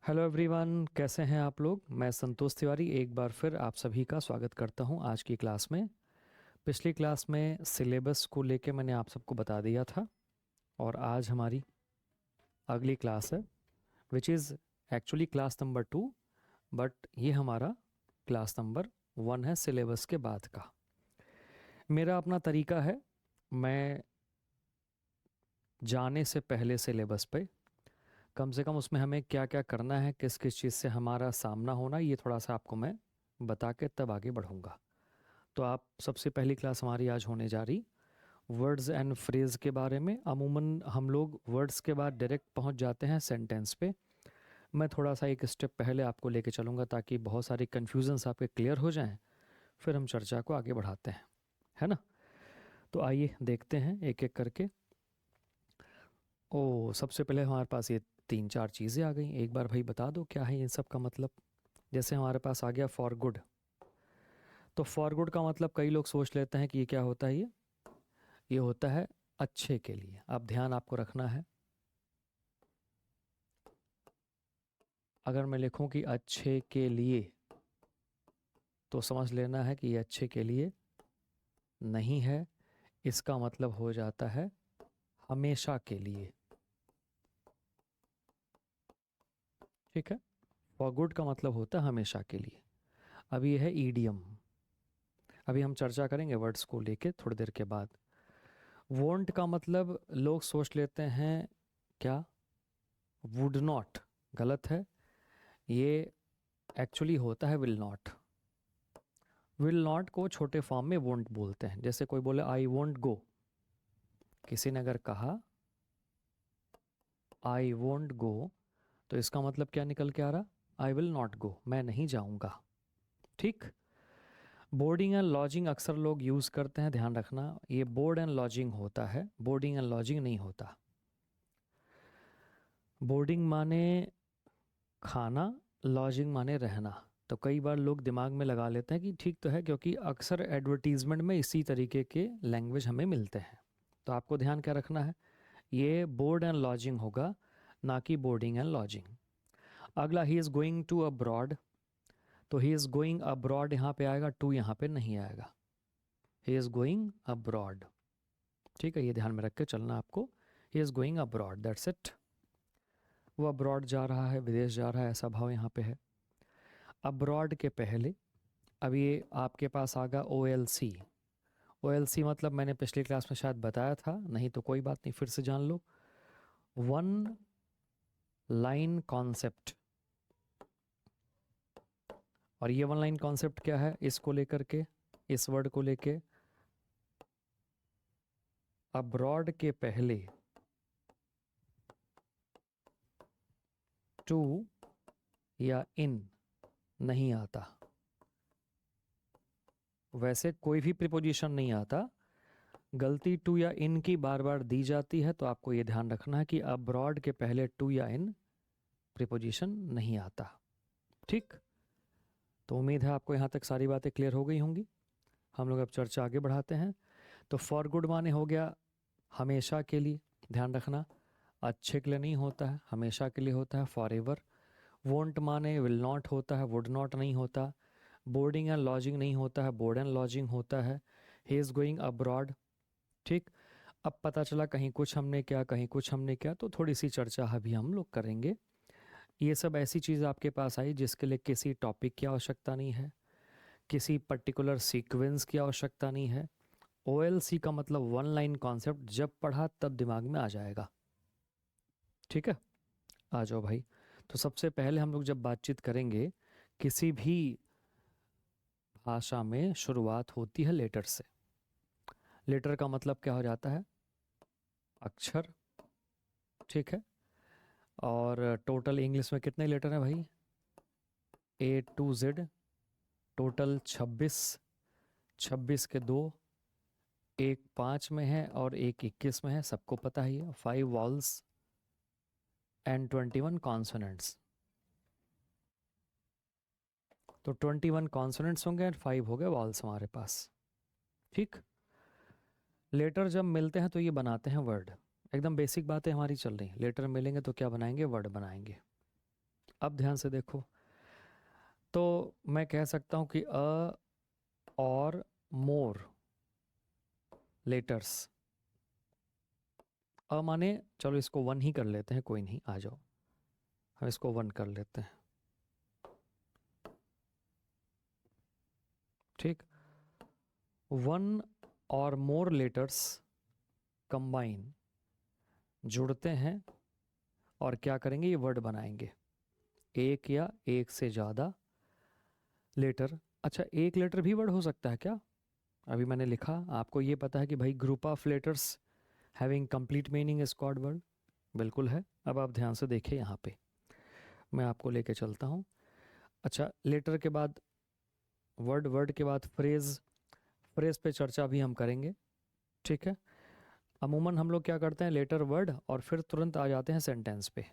Hello everyone, कैसे हैं आप लोग। मैं संतोष तिवारी एक बार फिर आप सभी का स्वागत करता हूं आज की क्लास में। पिछली क्लास में सिलेबस को लेके मैंने आप सबको बता दिया था और आज हमारी अगली क्लास है which is actually class number 2, but ये हमारा क्लास नंबर 1 है सिलेबस के बाद का। मेरा अपना तरीका है, मैं जाने से पहले सिलेबस पे कम से कम उसमें हमें क्या क्या करना है, किस किस चीज़ से हमारा सामना होना, ये थोड़ा सा आपको मैं बता के तब आगे बढ़ूँगा। तो आप सबसे पहली क्लास हमारी आज होने जा रही वर्ड्स एंड फ्रेज़ के बारे में। अमूमन हम लोग वर्ड्स के बाद डायरेक्ट पहुंच जाते हैं सेंटेंस पे। मैं थोड़ा सा एक स्टेप पहले आपको लेके चलूँगा ताकि बहुत सारी कन्फ्यूजन्स आपके क्लियर हो जाएं, फिर हम चर्चा को आगे बढ़ाते हैं, है ना। तो आइए देखते हैं एक एक करके। ओ, सबसे पहले हमारे पास ये तीन चार चीज़ें आ गई। एक बार भाई बता दो क्या है इन सब का मतलब। जैसे हमारे पास आ गया फॉर गुड। तो फॉर गुड का मतलब कई लोग सोच लेते हैं कि ये क्या होता है। ये होता है अच्छे के लिए। अब ध्यान आपको रखना है, अगर मैं लिखूं कि अच्छे के लिए तो समझ लेना है कि ये अच्छे के लिए नहीं है। इसका मतलब हो जाता है हमेशा के लिए। ठीक है, फॉर गुड का मतलब होता है हमेशा के लिए। अब ये है ईडियम। अभी हम चर्चा करेंगे वर्ड्स को लेके थोड़ी देर के बाद। वोंट का मतलब लोग सोच लेते हैं क्या, वुड नॉट। गलत है, ये एक्चुअली होता है विल नॉट। विल नॉट को छोटे फॉर्म में वोंट बोलते हैं। जैसे कोई बोले आई वोंट गो, किसी ने अगर कहा आई वोंट गो तो इसका मतलब क्या निकल के आ रहा, आई विल नॉट गो, मैं नहीं जाऊंगा। ठीक। बोर्डिंग एंड लॉजिंग अक्सर लोग यूज़ करते हैं, ध्यान रखना ये बोर्ड एंड लॉजिंग होता है, बोर्डिंग एंड लॉजिंग नहीं होता। बोर्डिंग माने खाना, लॉजिंग माने रहना। तो कई बार लोग दिमाग में लगा लेते हैं कि ठीक तो है, क्योंकि अक्सर एडवर्टीजमेंट में इसी तरीके के लैंग्वेज हमें मिलते हैं। तो आपको ध्यान क्या रखना है, ये बोर्ड एंड लॉजिंग होगा, ना कि बोर्डिंग एंड लॉजिंग। अगला, he is going to abroad. तो ही इज़ गोइंग अब्रॉड यहाँ पे आएगा, टू यहाँ पे नहीं आएगा। ही इज़ गोइंग अब्रॉड। ठीक है, ये ध्यान में रख के चलना आपको। ही is going abroad, that's it. वो अब्रॉड जा रहा है, विदेश जा रहा है, ऐसा भाव यहाँ पे है। अब्रॉड के पहले अब ये आपके पास आगा O L C. O L C मतलब मैंने पिछली क्लास में शायद बताया था, नहीं तो कोई बात नहीं, फिर से जान लो। One line concept. और ये वन लाइन कॉन्सेप्ट क्या है, इसको लेकर के, इस वर्ड को लेके अब्रॉड के पहले टू या इन नहीं आता। वैसे कोई भी प्रीपोजिशन नहीं आता, गलती टू या इन की बार बार दी जाती है। तो आपको ये ध्यान रखना है कि अब्रॉड के पहले टू या इन प्रीपोजिशन नहीं आता। ठीक। तो उम्मीद है आपको यहाँ तक सारी बातें क्लियर हो गई होंगी। हम लोग अब चर्चा आगे बढ़ाते हैं। तो फॉर गुड माने हो गया हमेशा के लिए, ध्यान रखना अच्छे के लिए नहीं होता है, हमेशा के लिए होता है, फॉर एवर। वोंट माने विल नॉट होता है, वुड नॉट नहीं होता। बोर्डिंग एंड लॉजिंग नहीं होता है, बोर्ड एंड लॉजिंग होता है। ही इज़ गोइंग अब्रॉड। ठीक। अब पता चला कहीं कुछ हमने क्या, कहीं कुछ हमने क्या, तो थोड़ी सी चर्चा अभी हम लोग करेंगे। ये सब ऐसी चीज़ आपके पास आई जिसके लिए किसी टॉपिक की आवश्यकता नहीं है, किसी पर्टिकुलर सीक्वेंस की आवश्यकता नहीं है। OLC का मतलब वन लाइन कॉन्सेप्ट, जब पढ़ा तब दिमाग में आ जाएगा। ठीक है, आ जाओ भाई। तो सबसे पहले हम लोग जब बातचीत करेंगे, किसी भी भाषा में शुरुआत होती है लेटर से। लेटर का मतलब क्या हो जाता है, अक्षर। ठीक है, और टोटल इंग्लिश में कितने लेटर हैं भाई, A to Z। टोटल 26। 26 के दो, एक 5 में है और एक 21 में है, सबको पता ही है। 5 वॉल्स एंड 21 कॉन्सोनेंट्स। तो 21 कॉन्सोनेंट्स होंगे एंड 5 हो गए वॉल्स हमारे पास। ठीक। लेटर जब मिलते हैं तो ये बनाते हैं वर्ड। एकदम बेसिक बातें हमारी चल रही हैं। लेटर मिलेंगे तो क्या बनाएंगे, वर्ड बनाएंगे। अब ध्यान से देखो, तो मैं कह सकता हूँ कि अ और मोर लेटर्स, अ माने, चलो इसको वन ही कर लेते हैं, कोई नहीं, आ जाओ हम इसको वन कर लेते हैं, ठीक। वन और मोर लेटर्स कंबाइन, जुड़ते हैं और क्या करेंगे, ये वर्ड बनाएंगे, एक या एक से ज़्यादा लेटर। अच्छा, एक लेटर भी वर्ड हो सकता है क्या? अभी मैंने लिखा, आपको ये पता है कि भाई group of letters having complete meaning is called word, बिल्कुल है। अब आप ध्यान से देखिए, यहाँ पे मैं आपको लेके चलता हूँ। अच्छा, लेटर के बाद वर्ड, वर्ड के बाद फ्रेज, फ्रेज पे चर्चा भी हम करेंगे, ठीक है। अमूमन हम लोग क्या करते हैं, लेटर वर्ड और फिर तुरंत आ जाते हैं सेंटेंस पे।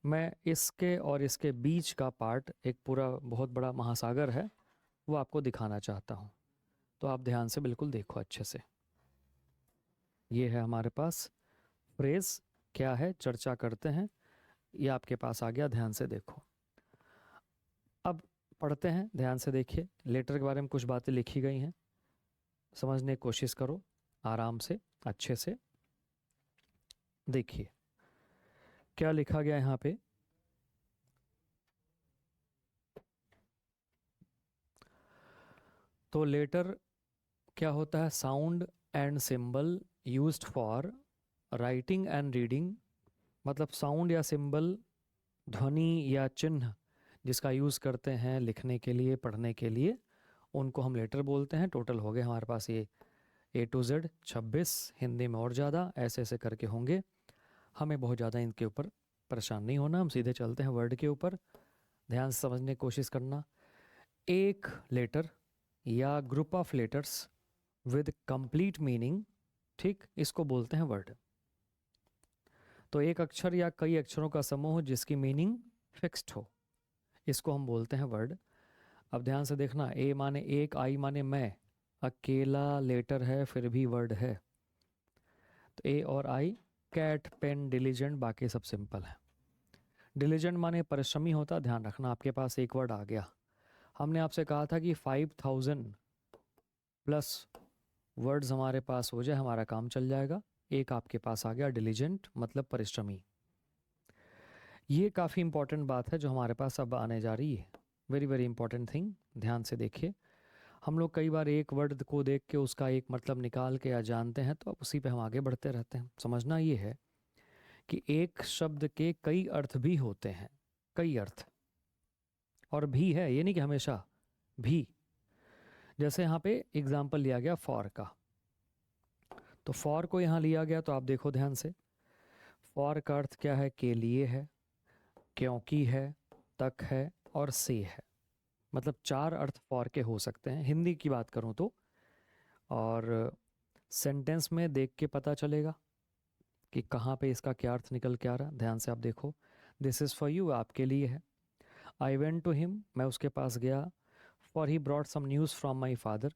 मैं इसके और इसके बीच का पार्ट, एक पूरा बहुत बड़ा महासागर है, वो आपको दिखाना चाहता हूँ, तो आप ध्यान से बिल्कुल देखो अच्छे से। ये है हमारे पास फ्रेज, क्या है चर्चा करते हैं, ये आपके पास आ गया, ध्यान से देखो। अब पढ़ते हैं, ध्यान से देखिए, लेटर के बारे में कुछ बातें लिखी गई हैं, समझने की कोशिश करो आराम से, अच्छे से देखिए क्या लिखा गया यहाँ पे। तो लेटर क्या होता है, sound and symbol used for writing and reading, मतलब साउंड या सिंबल, ध्वनि या चिन्ह जिसका यूज़ करते हैं लिखने के लिए, पढ़ने के लिए, उनको हम लेटर बोलते हैं। टोटल हो गए हमारे पास ये A to Z 26, हिंदी में और ज़्यादा ऐसे ऐसे करके होंगे। हमें बहुत ज़्यादा इनके ऊपर परेशान नहीं होना, हम सीधे चलते हैं वर्ड के ऊपर। ध्यान से समझने की कोशिश करना। एक लेटर या group of letters with complete meaning, ठीक, इसको बोलते हैं वर्ड। तो एक अक्षर या कई अक्षरों का समूह जिसकी मीनिंग फिक्स्ड हो, इसको हम बोलते हैं वर्ड। अब ध्यान से देखना, ए माने एक, आई माने मैं, अकेला लेटर है फिर भी वर्ड है। तो ए और आई, कैट, पेन, डिलीजेंट, बाकी सब सिंपल है। डिलीजेंट माने परिश्रमी होता, ध्यान रखना आपके पास एक वर्ड आ गया। हमने आपसे कहा था कि 5000 प्लस वर्ड्स हमारे पास हो जाए हमारा काम चल जाएगा। एक आपके पास आ गया, डिलीजेंट मतलब परिश्रमी। ये काफ़ी इंपॉर्टेंट बात है जो हमारे पास अब आने जा रही है, वेरी वेरी इंपॉर्टेंट थिंग, ध्यान से देखिए। हम लोग कई बार एक वर्ड को देख के उसका एक मतलब निकाल के या जानते हैं, तो उसी पे हम आगे बढ़ते रहते हैं। समझना ये है कि एक शब्द के कई अर्थ भी होते हैं, कई अर्थ, और भी है, ये नहीं कि हमेशा, भी। जैसे यहाँ पे एग्जाम्पल लिया गया फॉर का, तो फॉर को यहाँ लिया गया, तो आप देखो ध्यान से, फॉर का अर्थ क्या है, के लिए है, क्योंकि है, तक है और से है। मतलब 4 अर्थ फॉर के हो सकते हैं हिंदी की बात करूँ तो, और सेंटेंस में देख के पता चलेगा कि कहाँ पे इसका क्या अर्थ निकल के आ रहा। ध्यान से आप देखो, दिस इज़ फॉर यू, आपके लिए है। आई वेंट टू हिम, मैं उसके पास गया। For he brought some news from my father,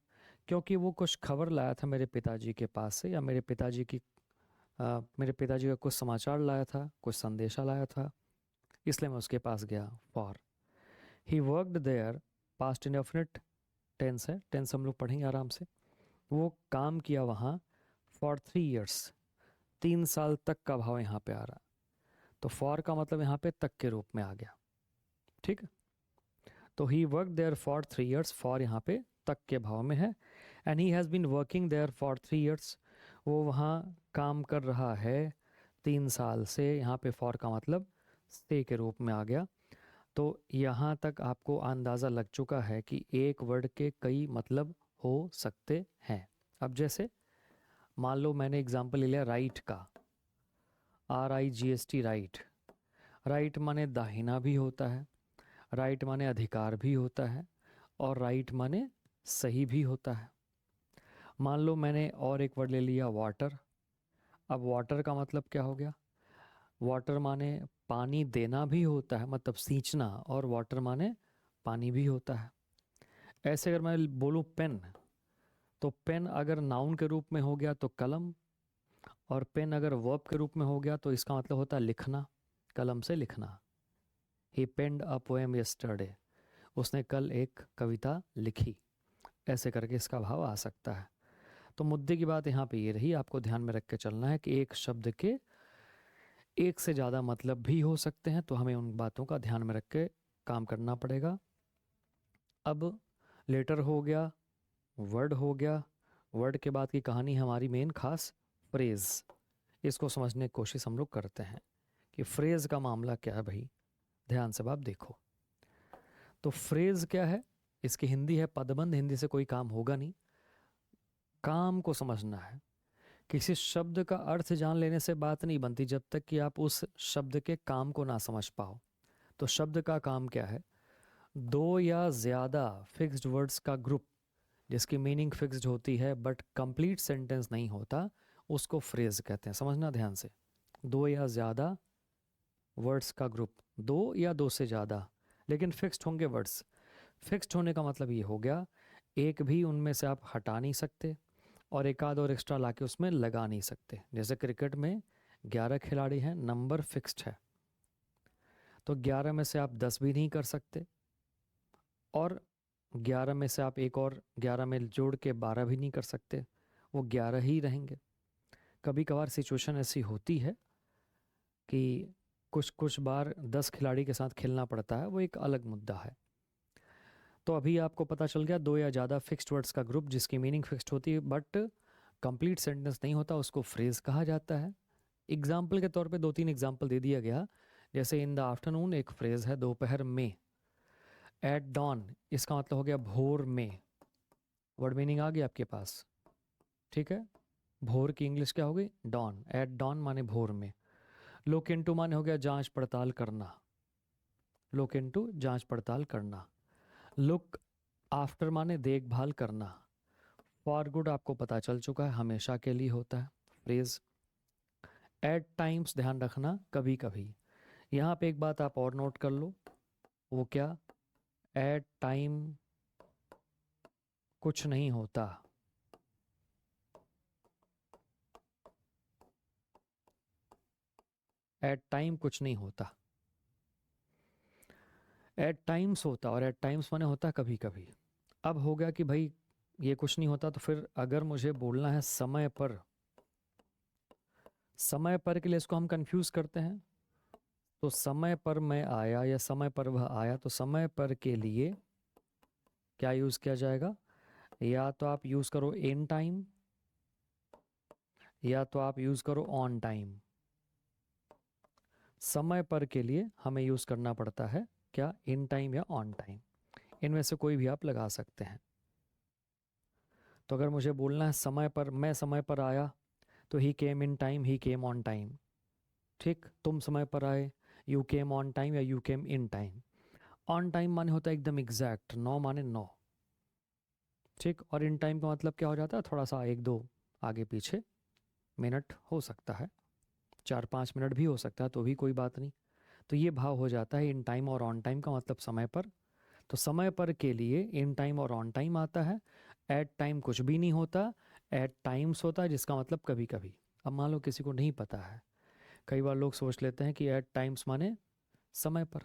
क्योंकि वो कुछ खबर लाया था मेरे पिताजी के पास से, या मेरे पिताजी का कुछ समाचार लाया था, कुछ संदेशा लाया था, इसलिए मैं उसके पास गया। For he worked there, past indefinite tense है, टेंस हम लोग पढ़ेंगे आराम से। वो काम किया वहाँ, फॉर 3 years, 3 साल तक का भाव यहाँ पे आ रहा, तो फॉर का मतलब यहाँ पे तक के रूप में आ गया, ठीक है। तो he work there for 3 years, for यहाँ पे तक के भाव में है। And he has been working there for 3 years, वो वहाँ काम कर रहा है 3 साल से, यहाँ पे फॉर का मतलब से के रूप में आ गया। तो यहाँ तक आपको अंदाज़ा लग चुका है कि एक वर्ड के कई मतलब हो सकते हैं। अब जैसे मान लो मैंने एग्जांपल ले लिया राइट का, RIGHT, राइट। राइट माने दाहिना भी होता है, राइट माने अधिकार भी होता है, और राइट माने सही भी होता है। मान लो मैंने और एक वर्ड ले लिया वाटर। अब वाटर का मतलब क्या हो गया, वाटर माने पानी देना भी होता है, मतलब सींचना, और वाटर माने पानी भी होता है। ऐसे अगर मैं बोलूँ पेन, तो पेन अगर नाउन के रूप में हो गया तो कलम, और पेन अगर वर्ब के रूप में हो गया तो इसका मतलब होता है लिखना। कलम से लिखना। ही पेंड अ पोएम यस्टरडे, उसने कल एक कविता लिखी, ऐसे करके इसका भाव आ सकता है। तो मुद्दे की बात यहाँ पे ये रही, आपको ध्यान में रख के चलना है कि एक शब्द के एक से ज़्यादा मतलब भी हो सकते हैं, तो हमें उन बातों का ध्यान में रख के काम करना पड़ेगा। अब लेटर हो गया, वर्ड हो गया, वर्ड के बाद की कहानी हमारी मेन खास फ्रेज़। इसको समझने की कोशिश हम लोग करते हैं कि फ्रेज़ का मामला क्या है भाई। ध्यान से बात देखो, तो फ्रेज़ क्या है, इसकी हिंदी है पदबंध। हिंदी से कोई काम होगा नहीं, काम को समझना है। किसी शब्द का अर्थ जान लेने से बात नहीं बनती जब तक कि आप उस शब्द के काम को ना समझ पाओ। तो शब्द का काम क्या है, दो या ज़्यादा फिक्स्ड वर्ड्स का ग्रुप जिसकी मीनिंग फिक्स्ड होती है बट कंप्लीट सेंटेंस नहीं होता, उसको फ्रेज कहते हैं। समझना ध्यान से, दो या ज़्यादा वर्ड्स का ग्रुप, दो या दो से ज़्यादा, लेकिन फिक्स्ड होंगे वर्ड्स। फिक्स्ड होने का मतलब ये हो गया, एक भी उनमें से आप हटा नहीं सकते और एक आध और एक्स्ट्रा लाके उसमें लगा नहीं सकते। जैसे क्रिकेट में 11 खिलाड़ी हैं, नंबर फिक्स्ड है, तो 11 में से आप 10 भी नहीं कर सकते और 11 में से आप एक और 11 में जोड़ के 12 भी नहीं कर सकते, वो 11 ही रहेंगे। कभी कभार सिचुएशन ऐसी होती है कि कुछ कुछ बार 10 खिलाड़ी के साथ खेलना पड़ता है, वो एक अलग मुद्दा है। तो अभी आपको पता चल गया, दो या ज़्यादा फिक्स्ड वर्ड्स का ग्रुप जिसकी मीनिंग फिक्स्ड होती है बट कंप्लीट सेंटेंस नहीं होता, उसको फ्रेज कहा जाता है। एग्जाम्पल के तौर पे दो तीन एग्जाम्पल दे दिया गया, जैसे इन द आफ्टरनून एक फ्रेज है, दोपहर में। एट डॉन, इसका मतलब हो गया भोर में। वर्ड मीनिंग आ गई आपके पास, ठीक है। भोर की इंग्लिश क्या होगी, डॉन। एट डॉन माने भोर में। लुक इनटू माने हो गया जांच पड़ताल करना, लुक इनटू जांच पड़ताल करना। लुक आफ्टर माने देखभाल करना। फॉर गुड आपको पता चल चुका है, हमेशा के लिए होता है फ्रेज। एट टाइम्स ध्यान रखना, कभी कभी। यहाँ पे एक बात आप और नोट कर लो, वो क्या, एट टाइम कुछ नहीं होता। एट टाइम कुछ नहीं होता, एट टाइम्स होता, और एट टाइम्स माने होता कभी कभी। अब हो गया कि भाई ये कुछ नहीं होता, तो फिर अगर मुझे बोलना है समय पर, समय पर के लिए इसको हम कंफ्यूज करते हैं। तो समय पर मैं आया या समय पर वह आया, तो समय पर के लिए क्या यूज़ किया जाएगा, या तो आप यूज़ करो इन टाइम या तो आप यूज़ करो ऑन टाइम। समय पर के लिए हमें यूज़ करना पड़ता है क्या, इन टाइम या ऑन टाइम, इनमें से कोई भी आप लगा सकते हैं। तो अगर मुझे बोलना है समय पर, मैं समय पर आया, तो he came in time, he came on time. ठीक, तुम समय पर आए, यू केम ऑन टाइम या you came in time. On time माने होता है एकदम एग्जैक्ट, 9 माने 9। ठीक, और इन टाइम का मतलब क्या हो जाता है, थोड़ा सा एक दो आगे पीछे मिनट हो सकता है, 4-5 मिनट भी हो सकता है, तो भी कोई बात नहीं। तो ये भाव हो जाता है इन टाइम और ऑन टाइम का मतलब समय पर। तो समय पर के लिए इन टाइम और ऑन टाइम आता है। एट टाइम कुछ भी नहीं होता, एट टाइम्स होता है, जिसका मतलब कभी कभी। अब मान लो किसी को नहीं पता है, कई बार लोग सोच लेते हैं कि एट टाइम्स माने समय पर।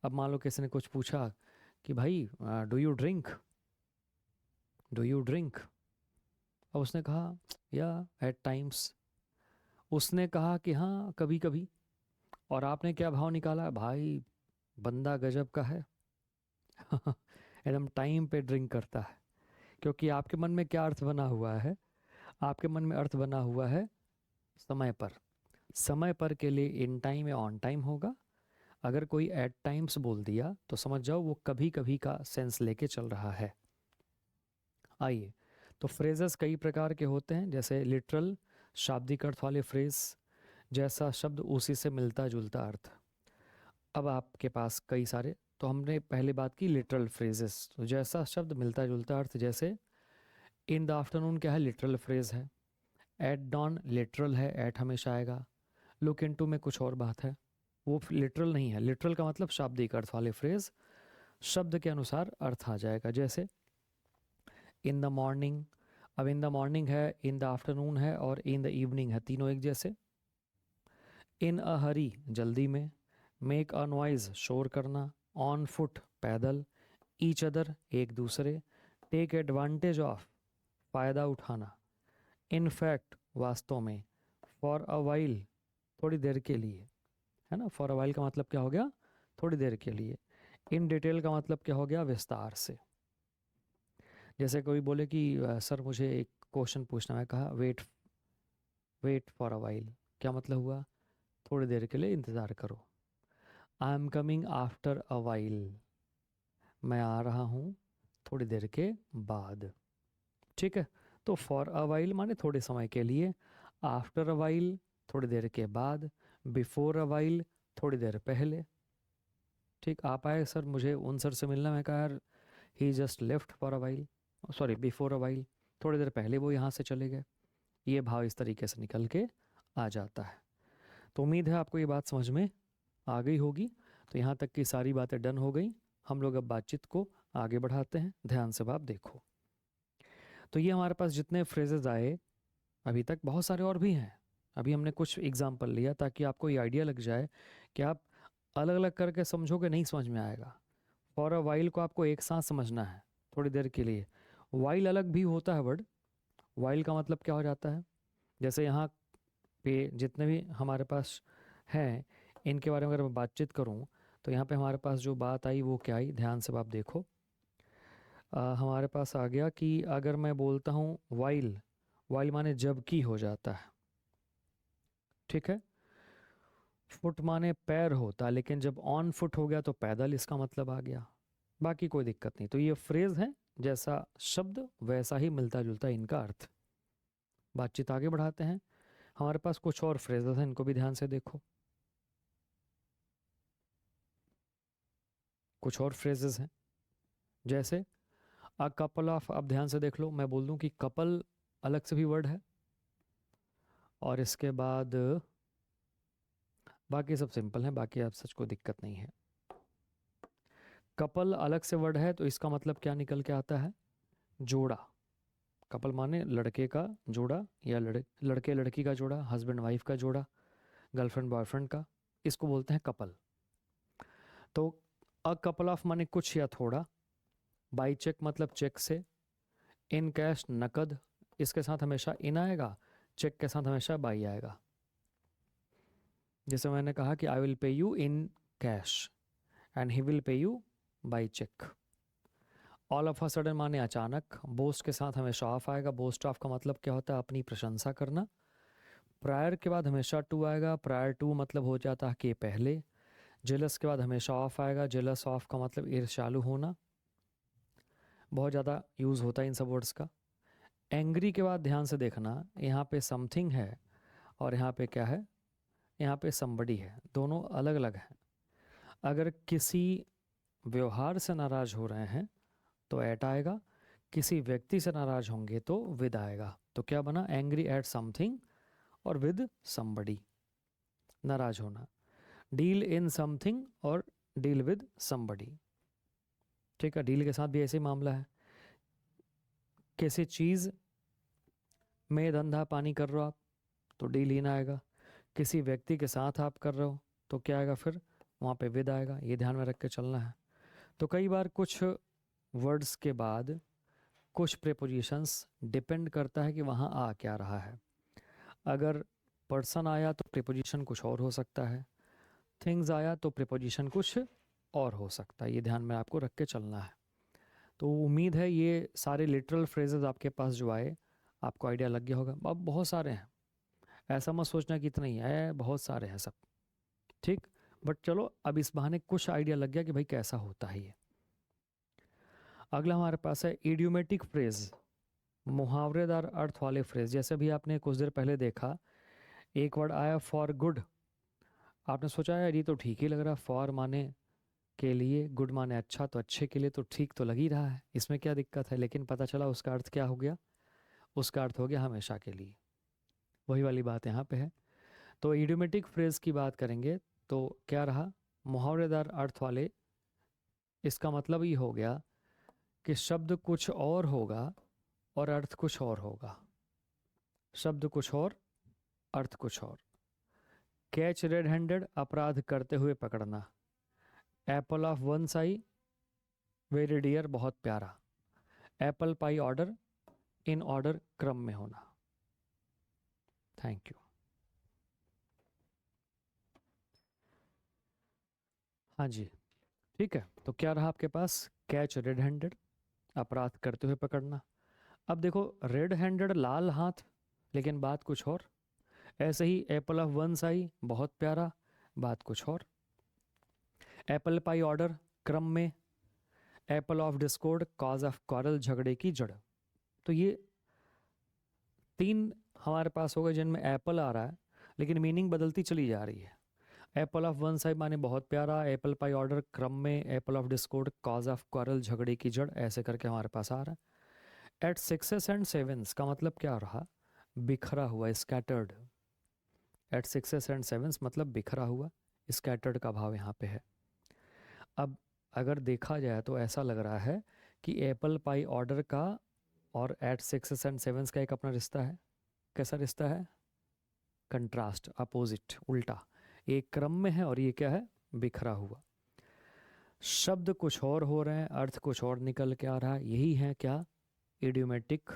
अब मान लो किसी ने कुछ पूछा कि भाई do you drink, do you drink, अब उसने कहा या एट टाइम्स, उसने कहा कि हाँ कभी कभी, और आपने क्या भाव निकाला, भाई बंदा गजब का है एकदम टाइम पे ड्रिंक करता है। क्योंकि आपके मन में क्या अर्थ बना हुआ है, आपके मन में अर्थ बना हुआ है समय पर। समय पर के लिए इन टाइम या ऑन टाइम होगा। अगर कोई एट टाइम्स बोल दिया तो समझ जाओ वो कभी कभी का सेंस लेके चल रहा है। आइए, तो फ्रेजेस कई प्रकार के होते हैं, जैसे लिटरल शाब्दिक अर्थ वाले फ्रेज, जैसा शब्द उसी से मिलता जुलता अर्थ। अब आपके पास कई सारे, तो हमने पहले बात की लिटरल फ्रेजेस, तो जैसा शब्द मिलता जुलता अर्थ, जैसे इन द आफ्टरनून क्या है, लिटरल फ्रेज है। एट डॉन लिटरल है, एट हमेशा आएगा। लुक इनटू में कुछ और बात है, वो लिटरल नहीं है। लिटरल का मतलब शाब्दिक अर्थ वाले फ्रेज, शब्द के अनुसार अर्थ आ जाएगा। जैसे इन द मॉर्निंग, अब इन द मॉर्निंग है, इन द आफ्टरनून है और इन द इवनिंग है, तीनों एक जैसे। इन अ हरी जल्दी में, मेक अ नॉइज शोर करना, ऑन फुट पैदल, ईच अदर एक दूसरे, टेक एडवांटेज ऑफ फ़ायदा उठाना, इन फैक्ट वास्तव में, फॉर अ वाइल थोड़ी देर के लिए, है ना। फॉर अ वाइल का मतलब क्या हो गया, थोड़ी देर के लिए। इन डिटेल का मतलब क्या हो गया, विस्तार से। जैसे कोई बोले कि सर मुझे एक क्वेश्चन पूछना है, कहा wait wait for a while, क्या मतलब हुआ, थोड़ी देर के लिए इंतज़ार करो। I am coming after a while, मैं आ रहा हूँ थोड़ी देर के बाद। ठीक है, तो फॉर अ वाइल माने थोड़े समय के लिए, आफ्टर अ वाइल थोड़ी देर के बाद, बिफोर अ वाइल थोड़ी देर पहले। ठीक, आप आए सर मुझे उन सर से मिलना, मैं कहा यार he just left for a while, sorry before a while, थोड़ी देर पहले वो यहाँ से चले गए। ये भाव इस तरीके से निकल के आ जाता है। तो उम्मीद है आपको ये बात समझ में आ गई होगी। तो यहाँ तक की सारी बातें डन हो गई, हम लोग अब बातचीत को आगे बढ़ाते हैं। ध्यान से आप देखो, तो ये हमारे पास जितने फ्रेजेस आए अभी तक, बहुत सारे और भी हैं। अभी हमने कुछ एग्जाम्पल लिया ताकि आपको ये आइडिया लग जाए कि आप अलग अलग करके समझोगे नहीं समझ में आएगा। फॉर अ वाइल को आपको एक साथ समझना है, थोड़ी देर के लिए। वाइल अलग भी होता है वर्ड, वाइल का मतलब क्या हो जाता है, जैसे यहाँ पे जितने भी हमारे पास हैं इनके बारे में अगर मैं बातचीत करूँ, तो यहाँ पे हमारे पास जो बात आई वो क्या आई, ध्यान से आप देखो। हमारे पास आ गया कि अगर मैं बोलता हूँ वाइल, वाइल माने जबकि हो जाता है, ठीक है। फुट माने पैर होता, लेकिन जब ऑन फुट हो गया तो पैदल, इसका मतलब आ गया। बाकी कोई दिक्कत नहीं। तो ये फ्रेज है, जैसा शब्द वैसा ही मिलता जुलता इनका अर्थ। बातचीत आगे बढ़ाते हैं। हमारे पास कुछ और फ्रेजेस हैं, इनको भी ध्यान से देखो। कुछ और फ्रेजेस हैं जैसे अ कपल ऑफ, अब ध्यान से देख लो, मैं बोल दूं कि कपल अलग से भी वर्ड है, और इसके बाद बाकी सब सिंपल है, बाकी आप सच को दिक्कत नहीं है। कपल अलग से वर्ड है तो इसका मतलब क्या निकल के आता है, जोड़ा। कपल माने लड़के का जोड़ा, या लड़के लड़की का जोड़ा, हस्बैंड वाइफ का जोड़ा, गर्लफ्रेंड बॉयफ्रेंड का, इसको बोलते हैं कपल। तो अ कपल ऑफ माने कुछ या थोड़ा, बाई चेक मतलब चेक से, इन कैश नकद, इसके साथ हमेशा इन आएगा, चेक के साथ हमेशा बाई आएगा। जैसे मैंने कहा कि I will pay you in cash and he will pay you by cheque. All of a sudden माने अचानक, बोस्ट के साथ हमेशा ऑफ आएगा। बोस्ट ऑफ का मतलब क्या होता है, अपनी प्रशंसा करना। प्रायर के बाद हमेशा टू आएगा, प्रायर टू मतलब हो जाता है कि पहले। जेलस के बाद हमेशा ऑफ आएगा, जेलस ऑफ का मतलब ईर्ष्यालु होना। बहुत ज़्यादा यूज़ होता है इन सब वर्ड्स का। एंग्री के बाद ध्यान से देखना, यहाँ पे समथिंग है और यहाँ पे क्या है, यहाँ पे समबडी है, दोनों अलग अलग हैं। अगर किसी व्यवहार से नाराज हो रहे हैं तो एट आएगा, किसी व्यक्ति से नाराज होंगे तो विद आएगा। तो क्या बना, एंग्री एट समथिंग और विद समबडी, नाराज होना। डील इन समथिंग और डील विद समबडी, ठीक है। डील के साथ भी ऐसे ही मामला है, किसी चीज़ में धंधा पानी कर रहे हो आप तो डील इन आएगा। किसी व्यक्ति के साथ आप कर रहे हो तो क्या आएगा, फिर वहाँ पे विद आएगा। ये ध्यान में रख के चलना है। तो कई बार कुछ वर्ड्स के बाद कुछ प्रीपोजिशंस डिपेंड करता है कि वहाँ आ क्या रहा है। अगर पर्सन आया तो प्रीपोजिशन कुछ और हो सकता है, थिंग्स आया तो प्रीपोजिशन कुछ और हो सकता है। ये ध्यान में आपको रख के चलना है। तो उम्मीद है ये सारे लिटरल फ्रेजेस आपके पास जो आए आपको आइडिया लग गया होगा। अब बहुत सारे हैं, ऐसा मत सोचना कि इतना ही है, बहुत सारे हैं सब, ठीक। बट चलो अब इस बहाने कुछ आइडिया लग गया कि भाई कैसा होता है ये। अगला हमारे पास है इडियोमेटिक फ्रेज, मुहावरेदार अर्थ वाले फ्रेज। जैसे भी आपने कुछ देर पहले देखा, एक वर्ड आया फॉर गुड, आपने सोचा यार ये तो ठीक ही लग रहा, फॉर माने के लिए, गुड माने अच्छा, तो अच्छे के लिए तो ठीक तो लग ही रहा है, इसमें क्या दिक्कत है। लेकिन पता चला उसका अर्थ क्या हो गया, उसका अर्थ हो गया हमेशा के लिए। वही वाली बात यहाँ पे है। तो इडियोमेटिक फ्रेज की बात करेंगे तो क्या रहा, मुहावरेदार अर्थ वाले, इसका मतलब ये हो गया कि शब्द कुछ और होगा और अर्थ कुछ और होगा। शब्द कुछ और, अर्थ कुछ और। कैच रेड हैंडेड, अपराध करते हुए पकड़ना। Apple of one's eye, very dear, बहुत प्यारा। Apple pie order, in order, क्रम में होना। Thank you. हाँ जी, ठीक है। तो क्या रहा आपके पास? कैच रेड हैंडेड, अपराध करते हुए पकड़ना। अब देखो, रेड हैंडेड लाल हाथ, लेकिन बात कुछ और। ऐसे ही एप्पल ऑफ वंस आई, बहुत प्यारा, बात कुछ और। एप्पल पाई ऑर्डर, क्रम में। Apple of Discord, cause of quarrel, झगड़े की जड़। तो ये तीन हमारे पास हो गए जिनमें एप्पल आ रहा है, लेकिन मीनिंग बदलती चली जा रही है। एप्पल ऑफ वन साइड माने बहुत प्यारा, एप्पल पाई ऑर्डर क्रम में, Apple of Discord cause of quarrel, झगड़े की जड़, ऐसे करके हमारे पास आ रहा है। एट सिक्सेस एंड सेवेंस का मतलब क्या रहा? बिखरा हुआ, scattered. At sixes and sevens मतलब बिखरा हुआ, स्कैटर्ड का भाव यहाँ पे है। अब अगर देखा जाए तो ऐसा लग रहा है कि एप्पल पाई ऑर्डर का और एट सिक्सेस एंड सेवेंस का एक अपना रिश्ता है। कैसा रिश्ता है? कंट्रास्ट, अपोजिट, उल्टा। एक क्रम में है और ये क्या है? बिखरा हुआ। शब्द कुछ और हो रहे हैं, अर्थ कुछ और निकल के आ रहा है। यही है क्या? इडियोमेटिक।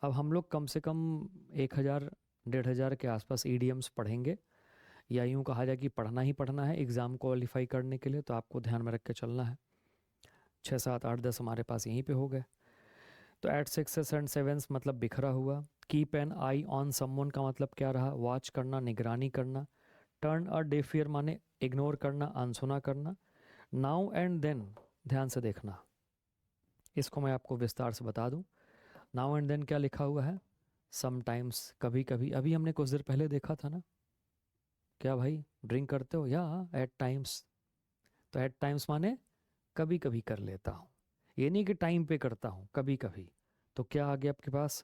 अब हम लोग कम से कम 1000 1500 के आसपास ईडियम्स पढ़ेंगे, या यूँ कहा जाए कि पढ़ना ही पढ़ना है एग्ज़ाम क्वालिफाई करने के लिए, तो आपको ध्यान में रख के चलना है। 6 7 8 10 हमारे पास यहीं पे हो गए। तो एट सिक्सेस एंड सेवेंस मतलब बिखरा हुआ। Keep an eye on someone का मतलब क्या रहा? वॉच करना, निगरानी करना। टर्न अ डेफ ईयर माने इग्नोर करना, अनसुना करना। नाउ एंड देन, ध्यान से देखना, इसको मैं आपको विस्तार से बता दूं। नाउ एंड देन क्या लिखा हुआ है? समटाइम्स, कभी कभी। अभी हमने कुछ देर पहले देखा था ना, क्या भाई ड्रिंक करते हो? या एट टाइम्स। तो एट टाइम्स माने कभी कभी कर लेता हूँ, ये नहीं कि टाइम पे करता हूँ, कभी कभी। तो क्या आ गया आपके पास?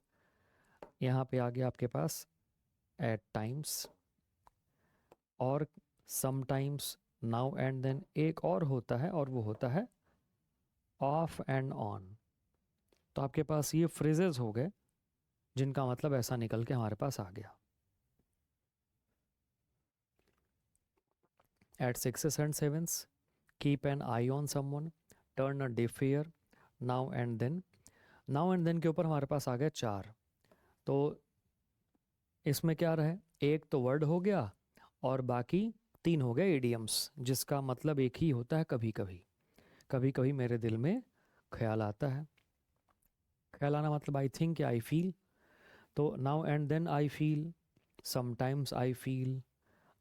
यहाँ पे आ गया आपके पास एट टाइम्स और समटाइम्स। नाउ एंड देन एक और होता है, और वो होता है ऑफ एंड ऑन। तो आपके पास ये फ्रेजेस हो गए जिनका मतलब ऐसा निकल के हमारे पास आ गया। At sixes and sevens, keep an eye on someone, turn a deaf ear, now and then. Now and then के ऊपर हमारे पास आ गए 4। तो इसमें क्या रहे? एक तो वर्ड हो गया और बाकी 3 हो गए इडियम्स, जिसका मतलब एक ही होता है, कभी कभी। कभी कभी मेरे दिल में ख्याल आता है। ख्याल आना मतलब आई थिंक या आई फील। तो now and then I feel, sometimes I feel,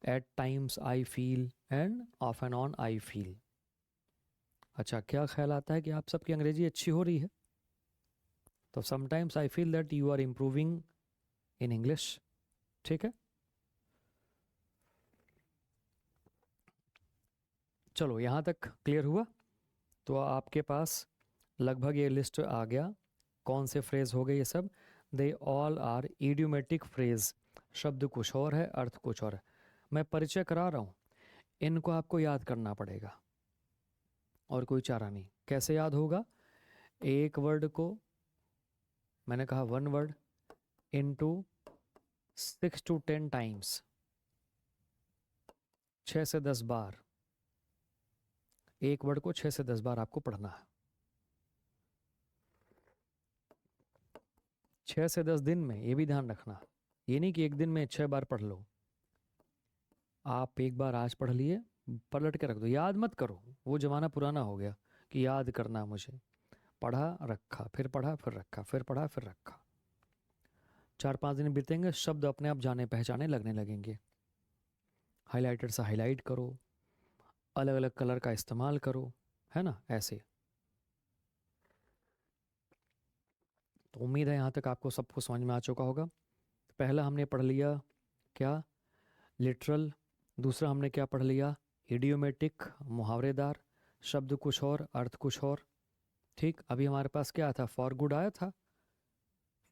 at times I feel, and off and on I feel. अच्छा, क्या ख्याल आता है कि आप सबकी अंग्रेजी अच्छी हो रही है? तो sometimes I feel that you are improving in English. ठीक है, चलो यहाँ तक क्लियर हुआ। तो आपके पास लगभग ये लिस्ट आ गया। कौन से फ्रेज हो गए ये सब? They all are idiomatic phrase. शब्द कुछ और है, अर्थ कुछ और है। मैं परिचय करा रहा हूँ, इनको आपको याद करना पड़ेगा और कोई चारा नहीं। कैसे याद होगा? एक वर्ड को, मैंने कहा one word, into 6 to 10 times, 6 से 10 बार। एक वर्ड को 6 से 10 बार आपको पढ़ना है। 6 से 10 दिन में, ये भी ध्यान रखना। ये नहीं कि एक दिन में 6 बार पढ़ लो। आप एक बार आज पढ़ लिए, पलट के रख दो, याद मत करो। वो ज़माना पुराना हो गया कि याद करना मुझे। पढ़ा रखा, फिर पढ़ा फिर रखा, फिर पढ़ा फिर रखा। 4 5 दिन बीतेंगे, शब्द अपने आप जाने पहचाने लगने लगेंगे। हाइलाइटर से हाईलाइट करो, अलग अलग कलर का इस्तेमाल करो, है ना, ऐसे। तो उम्मीद है यहाँ तक आपको सबको समझ में आ चुका होगा। पहला हमने पढ़ लिया क्या? लिटरल। दूसरा हमने क्या पढ़ लिया? इडियोमेटिक, मुहावरेदार। शब्द कुछ और, अर्थ कुछ और। ठीक, अभी हमारे पास क्या था? फॉर गुड आया था।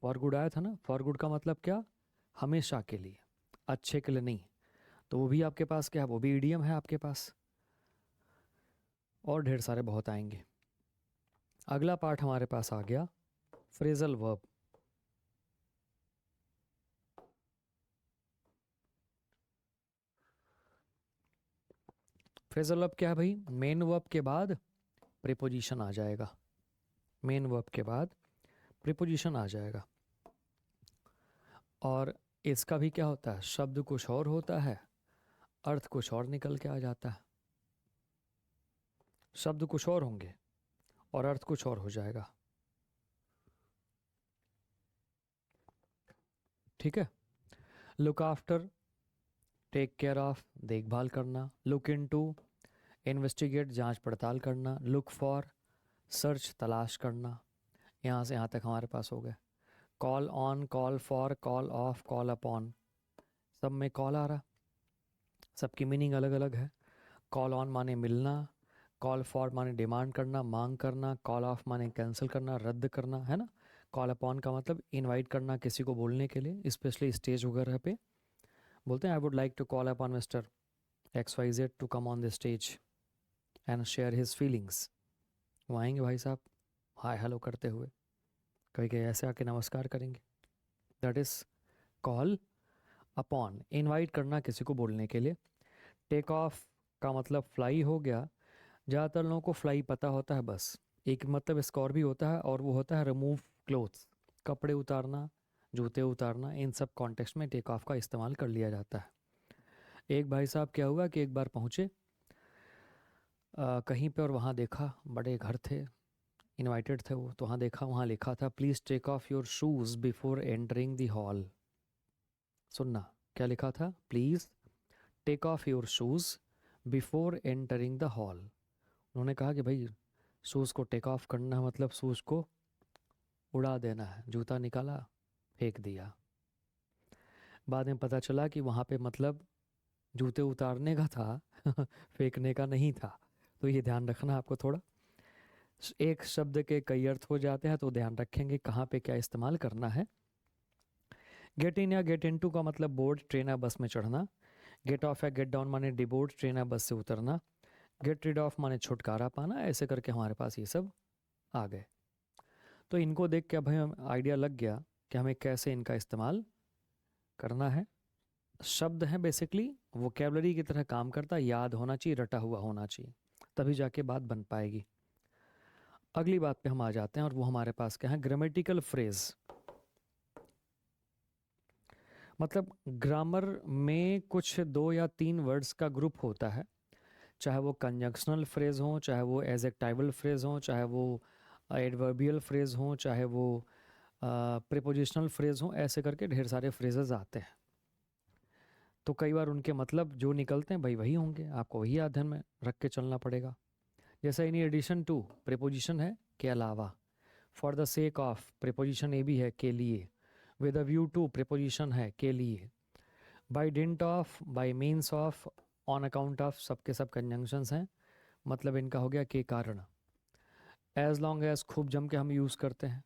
फॉर गुड आया था ना। फॉर गुड का मतलब क्या? हमेशा के लिए, अच्छे के लिए नहीं। तो वो भी आपके पास क्या है? वो भी इडियम है आपके पास। और ढेर सारे बहुत आएंगे। अगला पार्ट हमारे पास आ गया फ्रेजल वर्ब। फ्रेजल वर्ब क्या है भाई? मेन वर्ब के बाद प्रीपोजिशन आ जाएगा, मेन वर्ब के बाद प्रीपोजिशन आ जाएगा। और इसका भी क्या होता है, शब्द कुछ और होता है, अर्थ कुछ और निकल के आ जाता है। शब्द कुछ और होंगे और अर्थ कुछ और हो जाएगा। ठीक है। Look after, take care of, देखभाल करना। लुक इनटू, इन्वेस्टिगेट, जांच पड़ताल करना। लुक फॉर, सर्च, तलाश करना। यहाँ से यहाँ तक हमारे पास हो गए। Call on, call for, call of, call upon, सब में कॉल आ रहा, सबकी मीनिंग अलग अलग है। कॉल ऑन माने मिलना, कॉल फॉर माने डिमांड करना, मांग करना, कॉल ऑफ माने कैंसिल करना, रद्द करना, है ना। कॉल अपॉन का मतलब इनवाइट करना किसी को बोलने के लिए, स्पेशली स्टेज वगैरह पे बोलते हैं I would like to call upon mister XYZ to come on the stage and share his feelings. वो आएंगे भाई साहब हाय हेलो करते हुए, कभी कभी ऐसे आके नमस्कार करेंगे। That is call upon, invite करना किसी को बोलने के लिए। टेक ऑफ का मतलब फ्लाई हो गया, ज़्यादातर लोगों को फ्लाई पता होता है बस। एक मतलब इसका और भी होता है, और वो होता है रिमूव क्लोथ्स, कपड़े उतारना, जूते उतारना। इन सब कॉन्टेक्स्ट में टेक ऑफ का इस्तेमाल कर लिया जाता है। एक भाई साहब क्या हुआ कि एक बार पहुँचे कहीं पे, और वहाँ देखा बड़े घर थे, इनवाइटेड थे वो, तो वहाँ देखा, वहाँ लिखा था please take off your shoes before entering the hall. सुनना क्या लिखा था, please take off your shoes before entering the hall. उन्होंने कहा कि भाई शूज़ को टेक ऑफ करना है, मतलब शूज़ को उड़ा देना है। जूता निकाला, फेंक दिया। बाद में पता चला कि वहाँ पे मतलब जूते उतारने का था फेंकने का नहीं था। तो ये ध्यान रखना आपको थोड़ा, एक शब्द के कई अर्थ हो जाते हैं, तो ध्यान रखेंगे कहाँ पे क्या इस्तेमाल करना है। गेट इन या गेट इन टू का मतलब बोर्ड, ट्रेन या बस में चढ़ना। गेट ऑफ या गेट डाउन माने डिबोर्ड, ट्रेन या बस से उतरना। गेट रिड ऑफ माने छुटकारा पाना। ऐसे करके हमारे पास ये सब आ गए। तो इनको देख के अब हमें आइडिया लग गया कि हमें कैसे इनका इस्तेमाल करना है। शब्द है बेसिकली वोकेबलरी की तरह काम करता है, याद होना चाहिए, रटा हुआ होना चाहिए, तभी जाके बात बन पाएगी। अगली बात पे हम आ जाते हैं, और वो हमारे पास क्या है, ग्रामेटिकल फ्रेज। मतलब ग्रामर में कुछ 2 या 3 वर्ड्स का ग्रुप होता है, चाहे वो कंजंक्शनल फ्रेज हो, चाहे वो एडजेक्टिवल फ्रेज हो, चाहे वो एडवर्बियल फ्रेज हो, चाहे वो प्रीपोजिशनल फ्रेज हो। ऐसे करके ढेर सारे फ्रेजेस आते हैं। तो कई बार उनके मतलब जो निकलते हैं भाई वही होंगे, आपको वही याद ध्यान में रख के चलना पड़ेगा। जैसे इन एडिशन टू प्रीपोजिशन है के अलावा, for the sake of preposition ए भी है के लिए, with a view to preposition है के लिए, by dint of, by means of, on account of, सबके सब कंजंक्शंस हैं, मतलब इनका हो गया के कारण। एज लॉन्ग एज खूब जम के हम यूज़ करते हैं,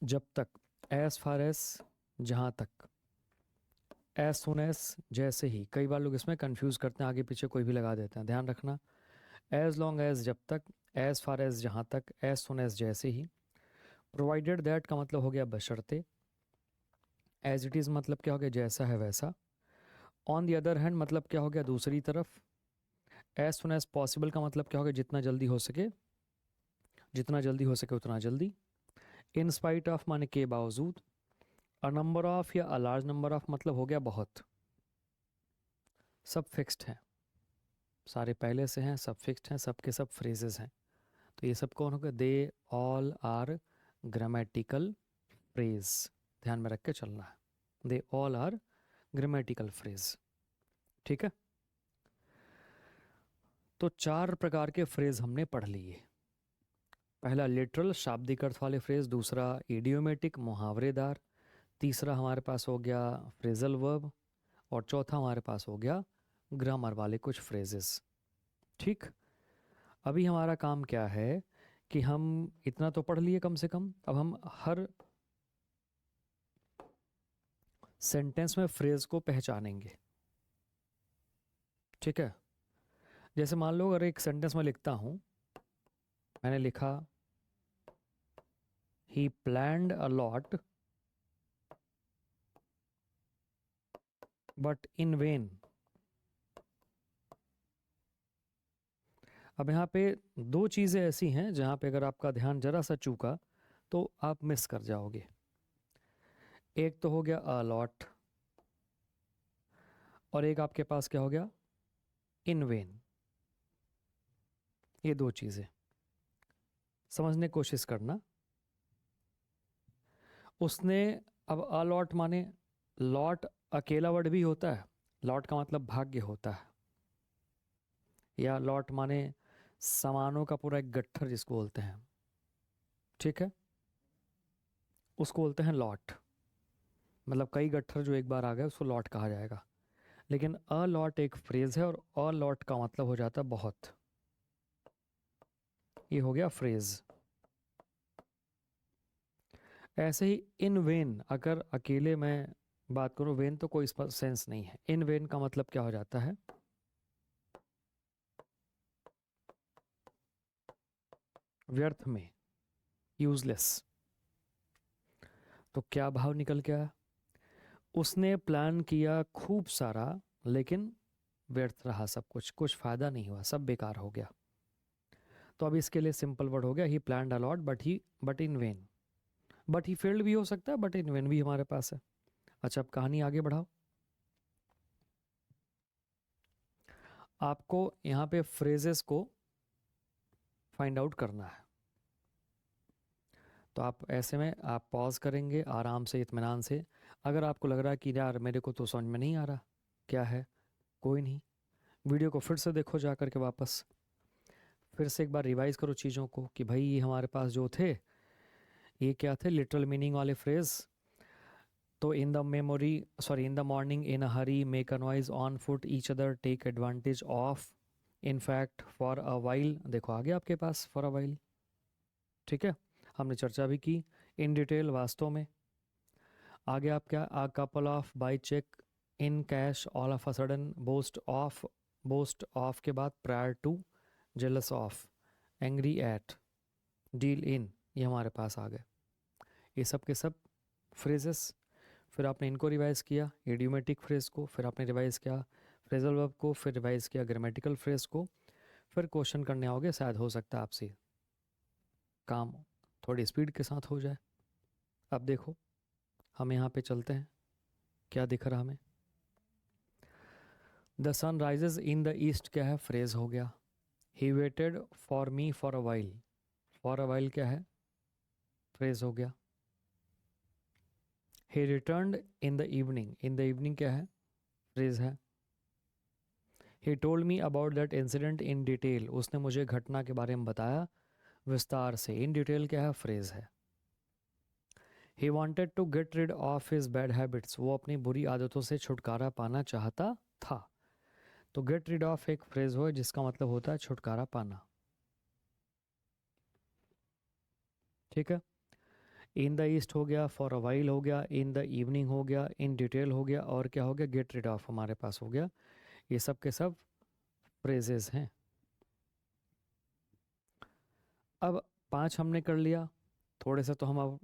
जब तक। एज फार एज, जहाँ तक। एज सुन एज, जैसे ही। कई बार लोग इसमें कंफ्यूज करते हैं, आगे पीछे कोई भी लगा देते हैं, ध्यान रखना। एज लॉन्ग एज जब तक, एज फार एज जहाँ तक, एज सुन एज जैसे ही। प्रोवाइडेड दैट का मतलब हो गया बशर्ते। एज इट इज़ मतलब क्या हो गया, जैसा है वैसा। ऑन द अदर हैंड मतलब क्या हो गया, दूसरी तरफ। एज सुन एज पॉसिबल का मतलब क्या हो गया, जितना जल्दी हो सके, जितना जल्दी हो सके उतना जल्दी। इन स्पाइट ऑफ माने के बावजूद। अ नंबर ऑफ या अ लार्ज नंबर ऑफ मतलब हो गया बहुत। सब फिक्स्ड हैं, सारे पहले से हैं, सब फिक्स्ड हैं, सब के सब फ्रेजेस हैं। तो ये सब कौन होगा, they all are grammatical phrase. ध्यान में रख के चलना है, they all are grammatical phrase. ठीक है। तो 4 प्रकार के फ्रेज हमने पढ़ लिए। पहला लिटरल शाब्दिक अर्थ वाले फ्रेज, दूसरा इडियोमेटिक मुहावरेदार, तीसरा हमारे पास हो गया फ्रेजल वर्ब, और चौथा हमारे पास हो गया ग्रामर वाले कुछ फ्रेजेस। ठीक। अभी हमारा काम क्या है कि हम इतना तो पढ़ लिए कम से कम, अब हम हर सेंटेंस में फ्रेज को पहचानेंगे। ठीक है। जैसे मान लो अगर एक सेंटेंस में लिखता हूं, मैंने लिखा he planned a lot but in vain, अब यहाँ पे दो चीज़ें ऐसी हैं जहाँ पे अगर आपका ध्यान जरा सा चूका तो आप मिस कर जाओगे। एक तो हो गया अलॉट, और एक आपके पास क्या हो गया, इन वेन। ये दो चीज़ें समझने की कोशिश करना। उसने, अब अलॉट माने, लॉट अकेला वर्ड भी होता है, लॉट का मतलब भाग्य होता है, या लॉट माने सामानों का पूरा एक गट्ठर जिसको बोलते हैं, ठीक है, उसको बोलते हैं लॉट। मतलब कई गट्ठर जो एक बार आ गए उसको लॉट कहा जाएगा। लेकिन अ लॉट एक फ्रेज है, और अ लॉट का मतलब हो जाता है बहुत। ये हो गया फ्रेज। ऐसे ही इन वेन, अगर अकेले मैं बात करूं, वेन तो कोई सेंस नहीं है, इन वेन का मतलब क्या हो जाता है, व्यर्थ में, यूजलेस। तो क्या भाव निकल के आया, उसने प्लान किया खूब सारा लेकिन व्यर्थ रहा सब कुछ, कुछ फायदा नहीं हुआ, सब बेकार हो गया। तो अब इसके लिए सिंपल वर्ड हो गया, he planned a lot but in vain. But he failed भी हो सकता है, बट इन वेन भी हमारे पास है। अच्छा, अब कहानी आगे बढ़ाओ। आपको यहाँ पे फ्रेजेस को फाइंड आउट करना है। तो आप ऐसे में आप पॉज करेंगे आराम से, इत्मीनान से। अगर आपको लग रहा है कि यार मेरे को तो समझ में नहीं आ रहा क्या है, कोई नहीं, वीडियो को फिर से देखो जा कर के वापस, फिर से एक बार रिवाइज करो चीज़ों को कि भाई ये हमारे पास जो थे ये क्या थे, लिटरल मीनिंग वाले फ्रेज। तो in the memory, sorry, in the morning, in a hurry, make a noise, on foot, each other, take advantage of, in fact, for a while. देखो आ गया आपके पास फॉर अ वाइल, ठीक है, हमने चर्चा भी की इन डिटेल वास्तव में। आगे आप क्या, a couple of, by cheque, in cash, all of a sudden, boast of के बाद prior to, jealous of, angry at, deal in, ये हमारे पास आ गए। ये सब के सब फ्रेजेस। फिर आपने इनको रिवाइज किया, इडियोमेटिक फ्रेज को, फिर आपने रिवाइज किया फ्रेजल वर्ब को, फिर रिवाइज किया ग्रामेटिकल फ्रेज को। फिर क्वेश्चन करने आओगे, शायद हो सकता है आपसे काम थोड़ी स्पीड के साथ हो जाए। अब देखो, हम यहाँ पे चलते हैं, क्या दिख रहा हमें, the sun rises in the east क्या है, फ्रेज हो गया। He waited for me for a while, for a while क्या है, फ्रेज हो गया। He returned in the evening क्या है, फ्रेज है। He told me about that incident in detail, उसने मुझे घटना के बारे में बताया विस्तार से, इन डिटेल क्या है, फ्रेज है। He wanted to get rid of his bad habits, वो अपनी बुरी आदतों से छुटकारा पाना चाहता था। तो गेट रिड ऑफ एक फ्रेज हो जिसका मतलब होता है छुटकारा पाना, ठीक है। इन द ईस्ट हो गया, फॉर अ वाइल हो गया, इन द इवनिंग हो गया, इन डिटेल हो गया, और क्या हो गया, गेट रिड ऑफ हमारे पास हो गया। ये सब के सब फ्रेजेस हैं। अब पांच हमने कर लिया, थोड़े से तो हम अब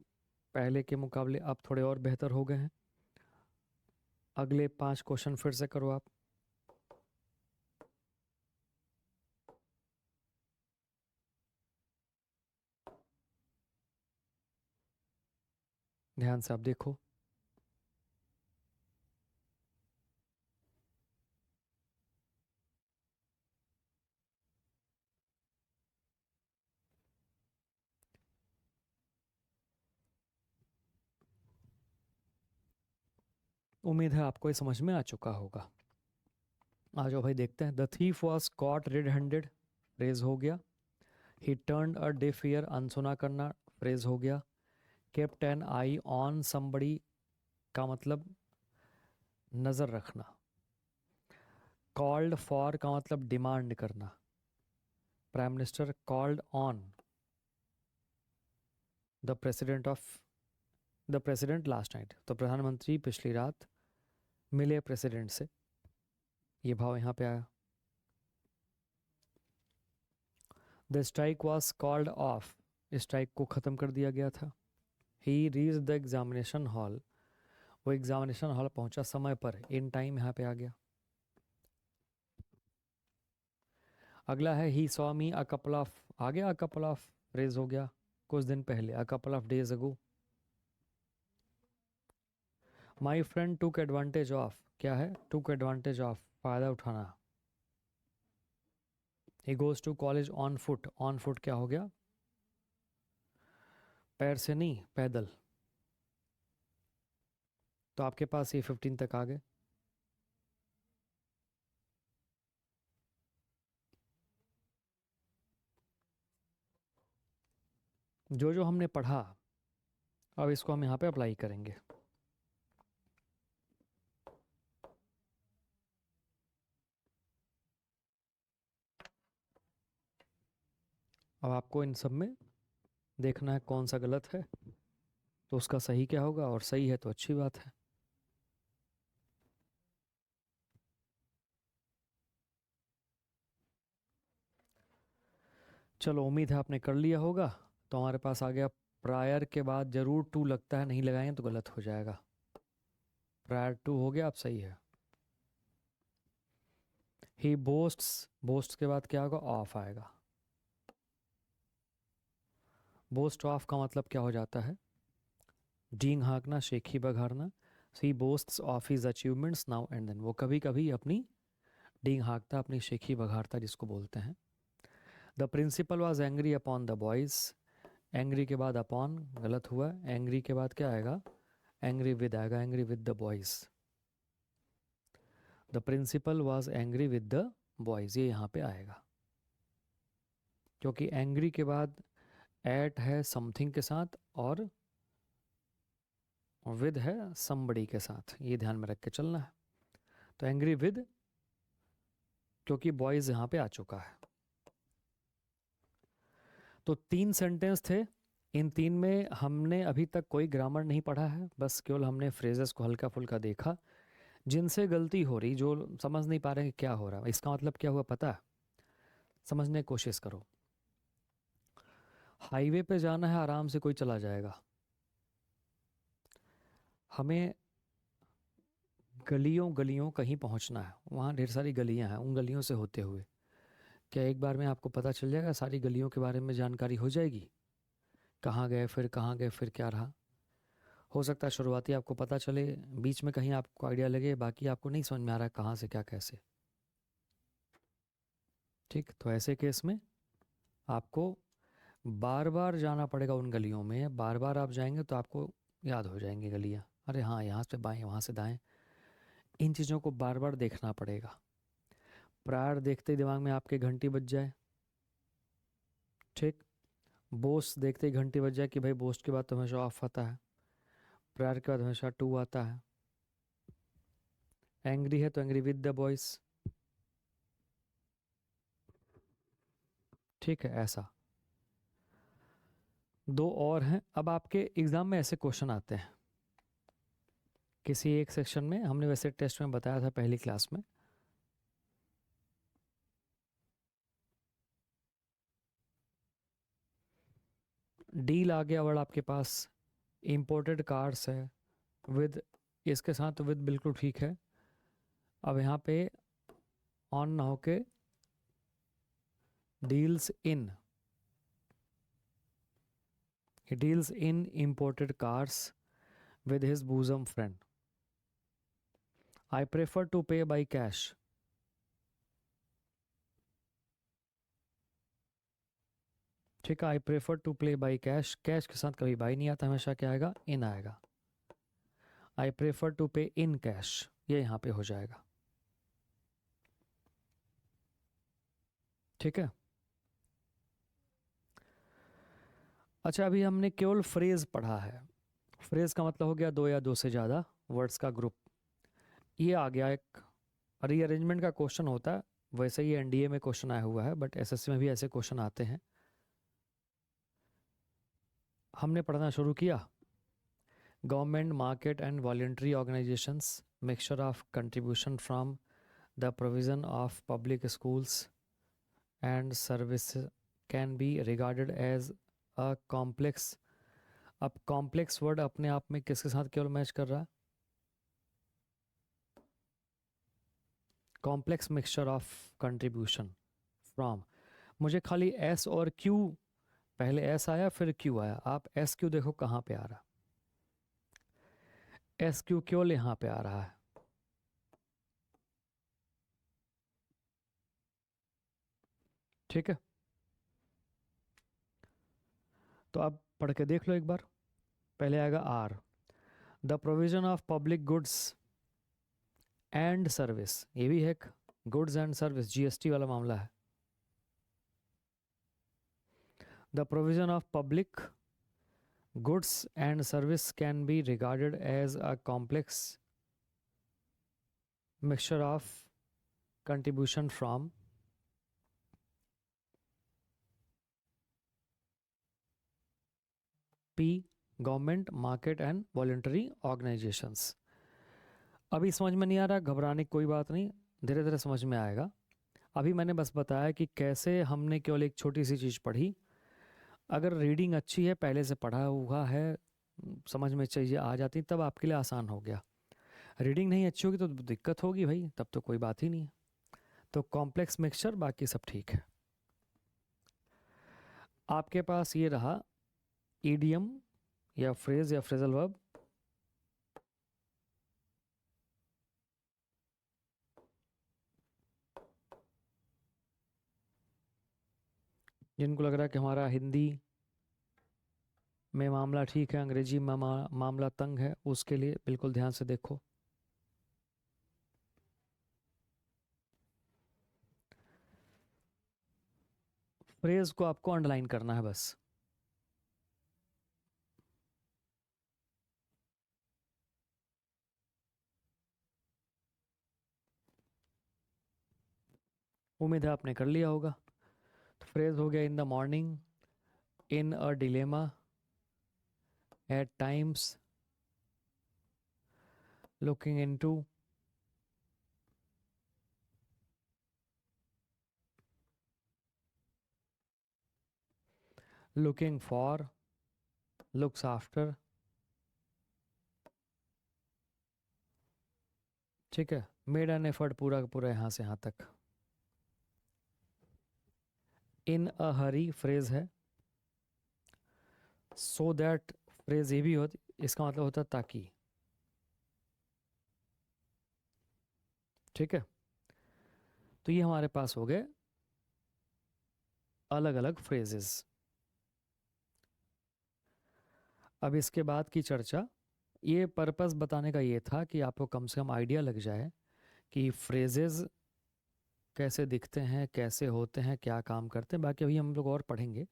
पहले के मुकाबले अब थोड़े और बेहतर हो गए हैं। अगले पांच क्वेश्चन फिर से करो आप। ध्यान से आप देखो। उम्मीद है आपको ये समझ में आ चुका होगा। आ जाओ भाई देखते हैं। The thief was caught red handed, phrase हो गया। He turned a deaf ear, अनसुना करना, फ्रेज हो गया। Kept an eye on somebody का मतलब नज़र रखना। कॉल्ड फॉर का मतलब डिमांड करना। Prime minister called on the president last night, तो प्रधानमंत्री पिछली रात मिले प्रेसिडेंट से, ये भाव यहाँ पे आया। The strike was called off, strike को ख़त्म कर दिया गया था। ही रीच द एग्जामिनेशन हॉल, वो एग्जामिनेशन हॉल पहुंचा समय पर, इन टाइम यहाँ पे आ गया। अगला है he saw me a couple of, आ गया, अ कपल ऑफ फ्रेज हो गया कुछ दिन पहले, a couple of days ago. My friend took advantage of, क्या है, टूक एडवांटेज ऑफ, फायदा उठाना। He goes to college on foot, on foot क्या हो गया, पैर से नहीं, पैदल। तो आपके पास ये 15 तक आ गए। जो जो हमने पढ़ा अब इसको हम यहाँ पे अप्लाई करेंगे। अब आपको इन सब में देखना है कौन सा गलत है तो उसका सही क्या होगा, और सही है तो अच्छी बात है। चलो उम्मीद है आपने कर लिया होगा। तो हमारे पास आ गया प्रायर के बाद जरूर टू लगता है, नहीं लगाएंगे तो गलत हो जाएगा। प्रायर टू हो गया, अब सही है। ही बोस्ट्स, बोस्ट के बाद क्या होगा, ऑफ आएगा। बोस्ट ऑफ का मतलब क्या हो जाता है, डींग हाँकना, शेखी बघाड़ना। He boasts of his achievements now and then, वो कभी कभी अपनी डींग हाँकता, अपनी शेखी बघाड़ता जिसको बोलते हैं। The principal was angry upon the boys, angry के बाद अपॉन गलत हुआ, एंग्री के बाद क्या आएगा, एंग्री विद आएगा, angry with the boys. The principal was angry with the boys, ये यहाँ पे आएगा क्योंकि एंग्री के बाद एट है समथिंग के साथ और विद है समबड़ी के साथ, ये ध्यान में रख के चलना है। तो एंग्री विद, क्योंकि बॉयज़ यहाँ पे आ चुका है। तो 3 सेंटेंस थे, इन 3 में हमने अभी तक कोई ग्रामर नहीं पढ़ा है, बस केवल हमने फ्रेजेस को हल्का फुल्का देखा। जिनसे गलती हो रही, जो समझ नहीं पा रहे हैं क्या हो रहा है, इसका मतलब क्या हुआ पता है, समझने की कोशिश करो। हाईवे पे जाना है, आराम से कोई चला जाएगा। हमें गलियों गलियों कहीं पहुंचना है, वहाँ ढेर सारी गलियां हैं, उन गलियों से होते हुए क्या एक बार में आपको पता चल जाएगा, सारी गलियों के बारे में जानकारी हो जाएगी, कहाँ गए फिर कहाँ गए फिर क्या रहा। हो सकता है शुरुआती आपको पता चले, बीच में कहीं आपको आइडिया लगे, बाकी आपको नहीं समझ में आ रहा है कहाँ से क्या कैसे। ठीक, तो ऐसे केस में आपको बार बार जाना पड़ेगा उन गलियों में, बार बार आप जाएंगे तो आपको याद हो जाएंगी गलियाँ, अरे हाँ यहाँ से बाएं वहाँ से दाएं, इन चीज़ों को बार बार देखना पड़ेगा। प्रायर देखते ही दिमाग में आपके घंटी बज जाए, ठीक, बोस्ट देखते ही घंटी बज जाए कि भाई बोस्ट के बाद तो हमेशा ऑफ आता है, प्रायर के बाद हमेशा टू आता है। एंग्री है तो एंग्री विद द बॉयज, ठीक है ऐसा। 2 और हैं। अब आपके एग्ज़ाम में ऐसे क्वेश्चन आते हैं किसी एक सेक्शन में, हमने वैसे टेस्ट में बताया था पहली क्लास में। डील आ गया वर्ड आपके पास, इम्पोर्टेड कार्स है विद, इसके साथ विद बिल्कुल ठीक है। अब यहाँ पे ऑन ना होके deals in, he deals in imported cars with his bosom friend. I prefer to pay by cash. ठीक है, I prefer to play by cash, cash के साथ कभी बाई नहीं आता, हमेशा क्या आएगा, इन आएगा। आई प्रेफर टू पे इन कैश, ये यहाँ पे हो जाएगा। ठीक है। अच्छा, अभी हमने केवल फ्रेज पढ़ा है। फ्रेज का मतलब हो गया 2 या 2 से ज़्यादा वर्ड्स का ग्रुप। ये आ गया एक रीअरेंजमेंट का क्वेश्चन होता है, वैसे ही एनडीए में क्वेश्चन आया हुआ है, बट एसएससी में भी ऐसे क्वेश्चन आते हैं। हमने पढ़ना शुरू किया, government, market and voluntary organisations, mixture of contribution from the provision of public schools and service can be regarded as a complex. अब कॉम्प्लेक्स वर्ड अपने आप में किसके साथ केवल मैच कर रहा है, complex mixture of contribution from. मुझे खाली एस और क्यू, पहले एस आया फिर क्यू आया, आप एस क्यू देखो कहाँ पे आ रहा, एस क्यू केवल यहाँ पे आ रहा है। ठीक है, तो आप पढ़ के देख लो एक बार। पहले आएगा are, the provision of public goods and service, ये भी है गुड्स एंड सर्विस, जीएसटी वाला मामला है। The provision of public goods and service can be regarded as a complex mixture of contribution from P, government, market and voluntary organizations। अभी समझ में नहीं आ रहा, घबराने की कोई बात नहीं, धीरे धीरे समझ में आएगा। अभी मैंने बस बताया कि कैसे हमने केवल एक छोटी सी चीज़ पढ़ी, अगर रीडिंग अच्छी है, पहले से पढ़ा हुआ है, समझ में चीज़ें आ जाती, तब आपके लिए आसान हो गया। रीडिंग नहीं अच्छी होगी तो दिक्कत होगी भाई, तब तो कोई बात ही नहीं है। तो कॉम्प्लेक्स मिक्सचर, बाकी सब ठीक है। आपके पास ये रहा ईडियम या फ्रेज या फ्रेजल वर्ब। जिनको लग रहा है कि हमारा हिंदी में मामला ठीक है, अंग्रेजी में मामला तंग है, उसके लिए बिल्कुल ध्यान से देखो। फ्रेज को आपको अंडरलाइन करना है बस। उम्मीद है आपने कर लिया होगा। तो फ्रेज हो गया in the morning, in a dilemma, at times, looking into, looking for, looks after. ठीक है, मेड एन एफर्ट, पूरा का पूरा यहाँ से यहाँ तक। इन अ हरी फ्रेज है, सो दैट फ्रेज ये भी होती, इसका मतलब होता है ताकि। ठीक है, तो ये हमारे पास हो गए अलग अलग फ्रेजेस। अब इसके बाद की चर्चा, ये पर्पस बताने का ये था कि आपको कम से कम आइडिया लग जाए कि फ्रेजेस कैसे दिखते हैं, कैसे होते हैं, क्या काम करते हैं। बाकी अभी हम लोग और पढ़ेंगे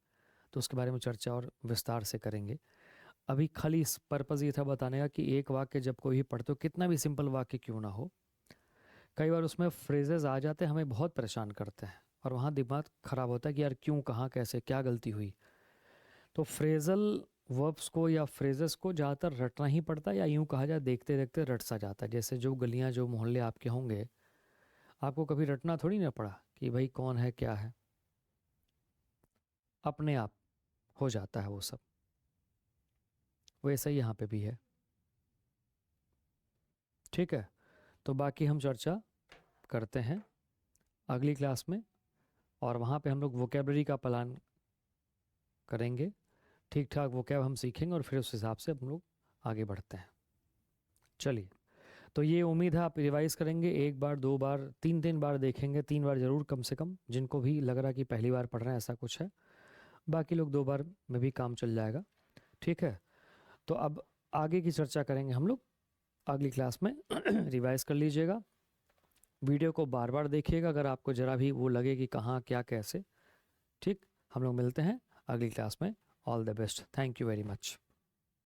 तो उसके बारे में चर्चा और विस्तार से करेंगे। अभी खाली इस पर्पस ये था बताने का कि एक वाक्य जब कोई भी पढ़ते हो, कितना भी सिंपल वाक्य क्यों ना हो, कई बार उसमें फ्रेजेस आ जाते हैं, हमें बहुत परेशान करते हैं और वहाँ दिमाग ख़राब होता है कि यार क्यों, कहाँ, कैसे, क्या गलती हुई। तो फ्रेजल वर्ब्स को या फ्रेजेस को ज़्यादातर रटना ही पड़ता है, या यूँ कहा जाए देखते देखते रट सा जाता है। जैसे जो गलियाँ, जो मोहल्ले आपके होंगे, आपको कभी रटना थोड़ी ना पड़ा कि भाई कौन है क्या है, अपने आप हो जाता है वो सब। वैसा ही यहाँ पे भी है। ठीक है, तो बाकी हम चर्चा करते हैं अगली क्लास में, और वहाँ पे हम लोग वोकेबलरी का प्लान करेंगे, ठीक ठाक वोकैब हम सीखेंगे और फिर उस हिसाब से हम लोग आगे बढ़ते हैं। चलिए, तो ये उम्मीद है आप रिवाइज़ करेंगे, एक बार, दो बार, तीन तीन बार देखेंगे, 3 बार ज़रूर कम से कम, जिनको भी लग रहा है कि पहली बार पढ़ रहे हैं ऐसा कुछ है। बाकी लोग 2 बार में भी काम चल जाएगा। ठीक है, तो अब आगे की चर्चा करेंगे हम लोग अगली क्लास में। रिवाइज़ कर लीजिएगा, वीडियो को बार बार देखिएगा अगर आपको ज़रा भी वो लगे कि कहाँ क्या कैसे। ठीक, हम लोग मिलते हैं अगली क्लास में। All the best, thank you very much.